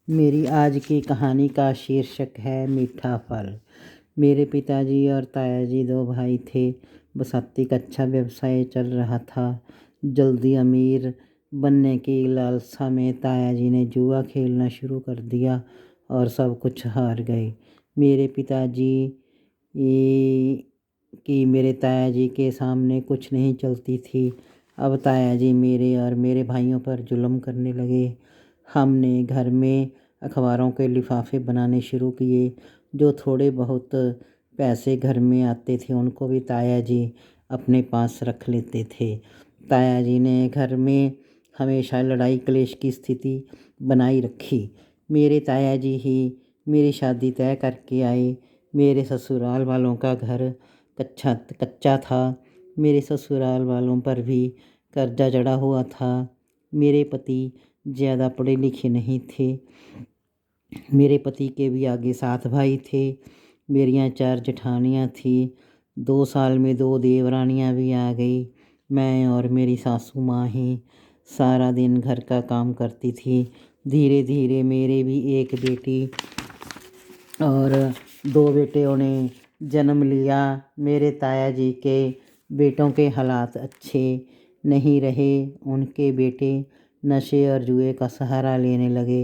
मेरी आज की कहानी का शीर्षक है मीठा फल। मेरे पिताजी और तायाजी दो भाई थे। बस्ती का अच्छा व्यवसाय चल रहा था। जल्दी अमीर बनने की लालसा में तायाजी ने जुआ खेलना शुरू कर दिया और सब कुछ हार गए। मेरे पिताजी की मेरे तायाजी के सामने कुछ नहीं चलती थी। अब तायाजी मेरे और मेरे भाइयों पर जुल्म करने लगे। हमने घर में अखबारों के लिफाफे बनाने शुरू किए। जो थोड़े बहुत पैसे घर में आते थे उनको भी तायाजी अपने पास रख लेते थे। तायाजी ने घर में हमेशा लड़ाई क्लेश की स्थिति बनाई रखी। मेरे तायाजी ही मेरी शादी तय करके आए। मेरे ससुराल वालों का घर कच्चा था। मेरे ससुराल वालों पर भी कर्जा चढ़ा हुआ था। मेरे पति ज़्यादा पढ़े लिखे नहीं थे। मेरे पति के भी आगे 7 भाई थे। मेरियां 4 जेठानियाँ थी। 2 साल में 2 देवरानियाँ भी आ गई। मैं और मेरी सासू माँ ही सारा दिन घर का काम करती थी। धीरे धीरे मेरे भी एक बेटी और 2 बेटियों ने जन्म लिया। मेरे तायाजी के बेटों के हालात अच्छे नहीं रहे। उनके बेटे नशे और जुए का सहारा लेने लगे।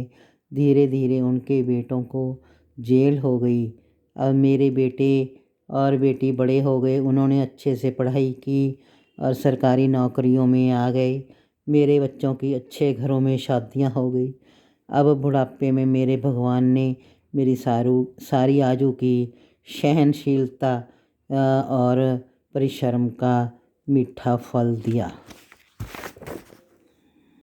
धीरे धीरे उनके बेटों को जेल हो गई। अब मेरे बेटे और बेटी बड़े हो गए। उन्होंने अच्छे से पढ़ाई की और सरकारी नौकरियों में आ गए। मेरे बच्चों की अच्छे घरों में शादियां हो गई। अब बुढ़ापे में मेरे भगवान ने मेरी सारी आजू की सहनशीलता और परिश्रम का मीठा फल दिया।